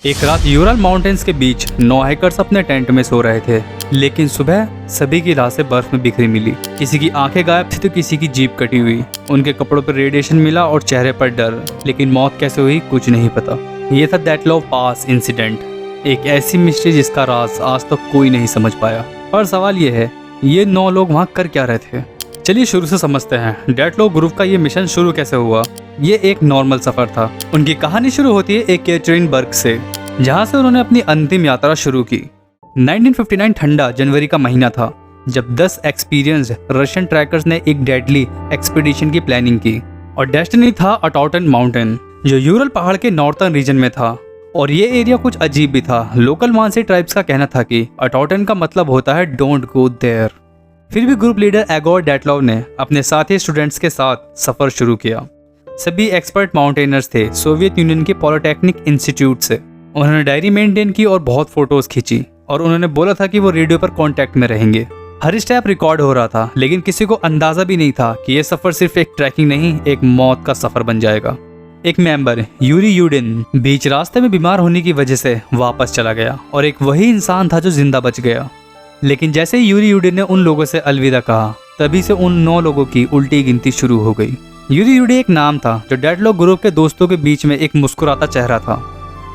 एक रात Ural mountains के बीच 9 हाइकर्स अपने टेंट में सो रहे थे, लेकिन सुबह सभी की लाशें बर्फ में बिखरी मिली। किसी की आंखें गायब थी तो किसी की जीभ कटी हुई। उनके कपड़ों पर रेडिएशन मिला और चेहरे पर डर, लेकिन मौत कैसे हुई कुछ नहीं पता। ये था दैटलॉव पास इंसिडेंट, एक ऐसी मिस्ट्री जिसका राज आज तक कोई नहीं समझ पाया। पर सवाल ये है, ये 9 लोग वहाँ कर क्या रहे थे? चलिए शुरू से समझते हैं दैटलॉव ग्रुप का ये मिशन शुरू कैसे हुआ। ये एक नॉर्मल सफर था। उनकी कहानी शुरू होती है एकटेरिनबर्ग से, जहाँ से उन्होंने अपनी अंतिम यात्रा शुरू की। 1959 ठंडा जनवरी का महीना था, जब 10 एक्सपीरियंस्ड रशियन ट्रैकर्स ने एक डेडली एक्सपीडिशन की प्लानिंग की। और डेस्टिनी था अटॉटन माउंटेन, जो यूरल पहाड़ के नॉर्थर्न रीजन में था। और ये एरिया कुछ अजीब भी था। लोकल मानसी ट्राइब्स का कहना था कि अटॉटन का मतलब होता है डोंट गो देयर। फिर भी ग्रुप लीडर एगोर डैटलॉव ने अपने साथी स्टूडेंट्स के साथ सफर शुरू किया। सभी एक्सपर्ट माउंटेनर्स थे सोवियत यूनियन के पॉलिटेक्निक इंस्टीट्यूट से। उन्होंने डायरी मेंटेन की और बहुत फोटोज खींची, और उन्होंने बोला था कि वो रेडियो पर कांटेक्ट में रहेंगे। हर स्टेप रिकॉर्ड हो रहा था, लेकिन किसी को अंदाजा भी नहीं था कि यह सफर सिर्फ एक ट्रैकिंग नहीं, एक मौत का सफर बन जाएगा। एक मेंबर यूरी यूडिन बीच रास्ते में बीमार होने की वजह से वापस चला गया, और एक वही इंसान था जो जिंदा बच गया। लेकिन जैसे ही यूरी यूडिन ने उन लोगों से अलविदा कहा, तभी से उन 9 लोगों की उल्टी गिनती शुरू हो गई। यूरी यूडी एक नाम था जो डैटलॉव ग्रुप के दोस्तों के बीच में एक मुस्कुराता चेहरा था।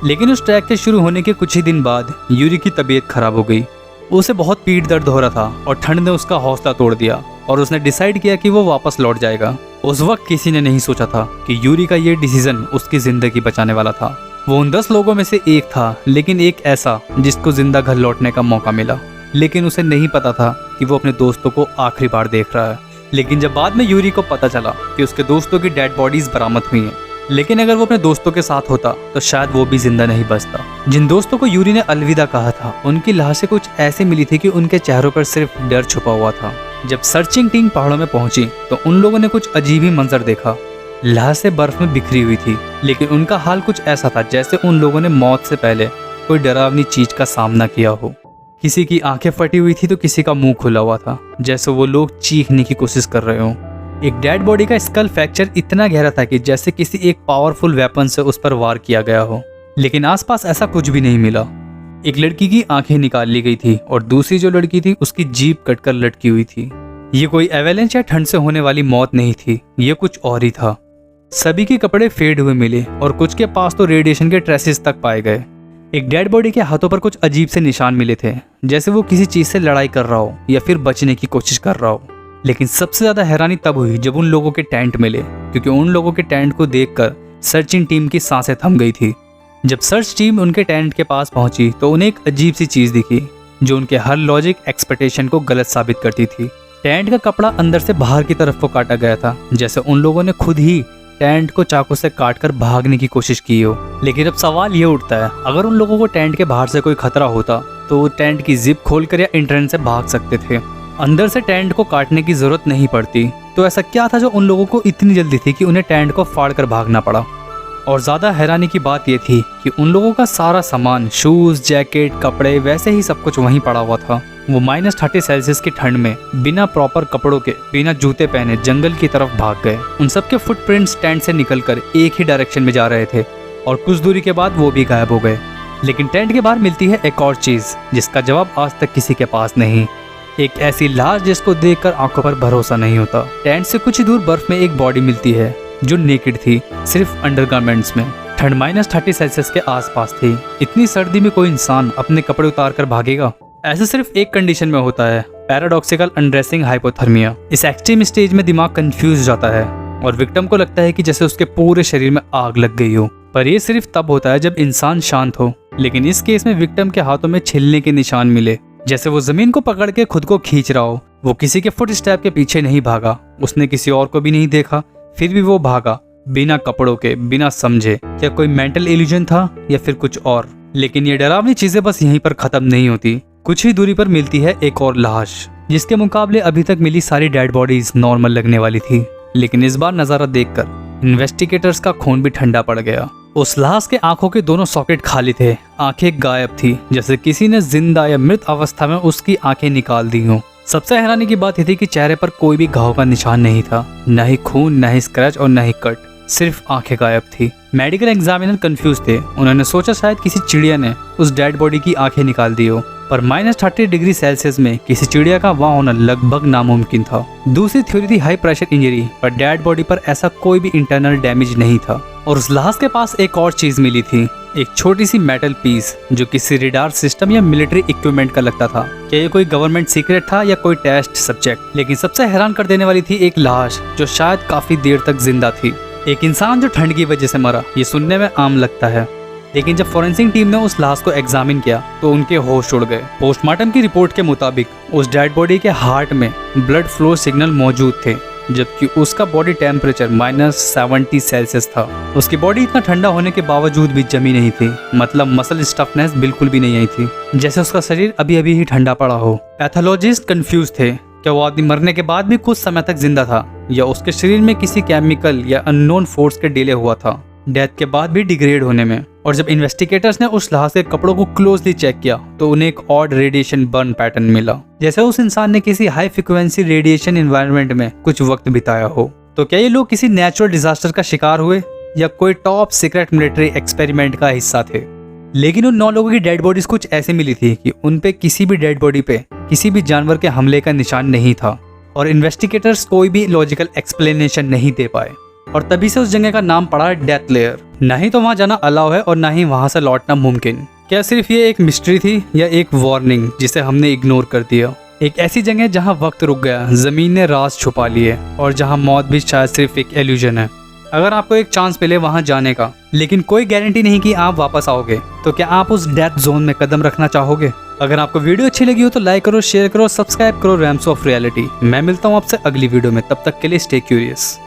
लेकिन उस ट्रैक के शुरू होने के कुछ ही दिन बाद यूरी की तबीयत खराब हो गई। उसे बहुत पीठ दर्द हो रहा था और ठंड ने उसका हौसला तोड़ दिया, और उसने डिसाइड किया कि वो वापस लौट जाएगा। उस वक्त किसी ने नहीं सोचा था कि यूरी का ये डिसीजन उसकी जिंदगी बचाने वाला था। वो उन 10 लोगों में से एक था, लेकिन एक ऐसा जिसको जिंदा घर लौटने का मौका मिला। लेकिन उसे नहीं पता था कि वो अपने दोस्तों को आखिरी बार देख रहा है। लेकिन जब बाद में यूरी को पता चला कि उसके दोस्तों की डेड बॉडीज बरामद हुई हैं, लेकिन अगर वो अपने दोस्तों के साथ होता तो शायद वो भी जिंदा नहीं बचता। जिन दोस्तों को यूरी ने अलविदा कहा था, उनकी लाशें कुछ ऐसे मिली थी कि उनके चेहरों पर सिर्फ डर छुपा हुआ था। जब सर्चिंग टीम पहाड़ों में पहुंची तो उन लोगों ने कुछ अजीब ही मंजर देखा। लाशें बर्फ में बिखरी हुई थी, लेकिन उनका हाल कुछ ऐसा था जैसे उन लोगों ने मौत से पहले कोई डरावनी चीज का सामना किया हो। किसी की आंखें फटी हुई थी तो किसी का मुंह खुला हुआ था, जैसे वो लोग चीखने की कोशिश कर रहे हों। एक डेड बॉडी का स्कल फ्रैक्चर इतना गहरा था कि जैसे किसी एक पावरफुल वेपन से उस पर वार किया गया हो, लेकिन आसपास ऐसा कुछ भी नहीं मिला। एक लड़की की आंखें निकाल ली गई थी, और दूसरी जो लड़की थी उसकी जीभ कटकर लटकी हुई थी। ये कोई एवेलेंच या ठंड से होने वाली मौत नहीं थी, ये कुछ और ही था। सभी के कपड़े फेड हुए मिले, और कुछ के पास तो रेडिएशन के ट्रेसेस तक पाए गए। एक डेड बॉडी के हाथों पर कुछ अजीब से निशान मिले थे, जैसे वो किसी चीज से लड़ाई कर रहा हो या फिर बचने की कोशिश कर रहा हो। लेकिन सबसे ज्यादा हैरानी तब हुई जब उन लोगों के टेंट मिले, क्योंकि उन लोगों के टेंट को देखकर सर्चिंग टीम की सांसें थम गई थी। जब सर्च टीम उनके टेंट के पास पहुंची तो उन्हें एक अजीब सी चीज दिखी, जो उनके हर लॉजिक एक्सपेक्टेशन को गलत साबित करती थी। टेंट का कपड़ा अंदर से बाहर की तरफ को काटा गया था, जैसे उन लोगों ने खुद ही टेंट को चाकू से काटकर भागने की कोशिश की हो। लेकिन अब सवाल ये उठता है, अगर उन लोगों को टेंट के बाहर से कोई खतरा होता तो वो टेंट की जिप खोलकर या एंट्रेंस से भाग सकते थे। अंदर से टेंट को काटने की जरूरत नहीं पड़ती। तो ऐसा क्या था जो उन लोगों को इतनी जल्दी थी कि उन्हें टेंट को फाड़कर भागना पड़ा? और ज्यादा हैरानी की बात यह थी कि उन लोगों का सारा सामान, शूज, जैकेट, कपड़े, वैसे ही सब कुछ वहीं पड़ा हुआ था। वो -30 की ठंड में बिना प्रॉपर कपड़ों के, बिना जूते पहने जंगल की तरफ भाग गए। उन सबके फुटप्रिंट्स टेंट से निकलकर एक ही डायरेक्शन में जा रहे थे, और कुछ दूरी के बाद वो भी गायब हो गए। लेकिन टेंट के बाहर मिलती है एक और चीज, जिसका जवाब आज तक किसी के पास नहीं। एक ऐसी लाश जिसको देखकर आंखों पर भरोसा नहीं होता। टेंट से कुछ ही दूर बर्फ में एक बॉडी मिलती है जो नेकेड थी, सिर्फ अंडरगारमेंट्स में। ठंड -30 के आसपास थी। इतनी सर्दी में कोई इंसान अपने कपड़े उतार कर भागेगा? ऐसे सिर्फ एक कंडीशन में होता है, पैराडॉक्सिकल अनड्रेसिंग हाइपोथर्मिया। इस एक्सट्रीम स्टेज में दिमाग कंफ्यूज हो जाता है, और विक्टिम को लगता है कि जैसे उसके पूरे शरीर में आग लग गई हो। पर यह सिर्फ तब होता है जब इंसान शांत हो। लेकिन इस केस में विक्टिम के हाथों में छिलने के निशान मिले, जैसे वो जमीन को पकड़ के खुद को खींच रहा हो। वो किसी के फुट स्टेप के पीछे नहीं भागा, उसने किसी और को भी नहीं देखा, फिर भी वो भागा बिना कपड़ों के, बिना समझे। क्या कोई मेंटल इल्यूजन था या फिर कुछ और? लेकिन ये डरावनी चीजें बस यहीं पर खत्म नहीं होती। कुछ ही दूरी पर मिलती है एक और लाश, जिसके मुकाबले अभी तक मिली सारी डेड बॉडीज नॉर्मल लगने वाली थी। लेकिन इस बार नजारा देखकर इन्वेस्टिगेटर्स का खून भी ठंडा पड़ गया। उस लाश के आंखों के दोनों सॉकेट खाली थे, आंखें गायब थी, जैसे किसी ने जिंदा या मृत अवस्था में उसकी आंखें निकाल दी हों। सबसे हैरानी की बात यह थी कि चेहरे पर कोई भी घाव का निशान नहीं था, न ही खून, न ही स्क्रैच और न ही कट। सिर्फ आंखें गायब थी। मेडिकल एग्जामिनर कंफ्यूज थे। उन्होंने सोचा शायद किसी चिड़िया ने उस डेड बॉडी की आंखें निकाल दी हो, पर -30 डिग्री सेल्सियस में किसी चिड़िया का वहाँ होना लगभग नामुमकिन था। दूसरी थ्योरी थी हाई प्रेशर इंजरी, पर डेड बॉडी पर ऐसा कोई भी इंटरनल डैमेज नहीं था। और उस लाश के पास एक और चीज मिली थी, एक छोटी सी मेटल पीस जो किसी रेडार सिस्टम या मिलिट्री इक्विपमेंट का लगता था। क्या ये कोई गवर्नमेंट सीक्रेट था या कोई टेस्ट सब्जेक्ट? लेकिन सबसे हैरान कर देने वाली थी एक लाश जो शायद काफी देर तक जिंदा थी। एक इंसान जो ठंड की वजह से मरा। ये सुनने में आम लगता है, लेकिन जब फॉरेंसिक टीम ने उस लाश को एग्जामिन किया तो उनके होश उड़ गए। पोस्टमार्टम की रिपोर्ट के मुताबिक उस डेड बॉडी के हार्ट में ब्लड फ्लो सिग्नल मौजूद थे, जबकि उसका बॉडी टेम्परेचर -70 सेल्सियस था। उसकी बॉडी इतना ठंडा होने के बावजूद भी जमी नहीं थी, मतलब मसल स्टफनेस बिल्कुल भी नहीं आई थी, जैसे उसका शरीर अभी अभी ही ठंडा पड़ा हो। पैथोलॉजिस्ट कंफ्यूज थे, क्या वो आदमी मरने के बाद भी कुछ समय तक जिंदा था या उसके शरीर में किसी केमिकल या अननोन फोर्स के डिले हुआ था डेथ के बाद भी डिग्रेड होने में। और जब इन्वेस्टिगेटर्स ने उस लाश के कपड़ों को क्लोजली चेक किया तो उन्हें एक ऑड रेडिएशन बर्न पैटर्न मिला, जैसे उस इंसान ने किसी हाई फ्रिक्वेंसी रेडिएशन एनवायरनमेंट में कुछ वक्त बिताया हो। तो क्या ये लोग किसी नेचुरल डिजास्टर का शिकार हुए या कोई टॉप सीक्रेट मिलिट्री एक्सपेरिमेंट का हिस्सा थे? लेकिन उन 9 लोगों की डेड बॉडीज कुछ ऐसे मिली थी कि उन पे किसी भी डेड बॉडी पे किसी भी जानवर के हमले का निशान नहीं था, और इन्वेस्टिगेटर्स कोई भी लॉजिकल एक्सप्लेनेशन नहीं दे पाए। और तभी से उस जगह का नाम पड़ा डेथ लेयर। ना ही तो वहाँ जाना अलाउ है और ना ही वहाँ से लौटना मुमकिन। क्या सिर्फ ये एक मिस्ट्री थी या एक वार्निंग जिसे हमने इग्नोर कर दिया? एक ऐसी जगह जहाँ वक्त रुक गया, जमीन ने राज छुपा लिए, और जहाँ मौत भी शायद सिर्फ एक इल्यूजन है। अगर आपको एक चांस मिले वहाँ जाने का, लेकिन कोई गारंटी नहीं कि आप वापस आओगे, तो क्या आप उस डेथ जोन में कदम रखना चाहोगे? अगर आपको वीडियो अच्छी लगी हो तो लाइक करो, शेयर करो, सब्सक्राइब करो रैम्स ऑफ रियलिटी। मैं मिलता हूँ आपसे अगली वीडियो में, तब तक के लिए स्टे क्यूरियस।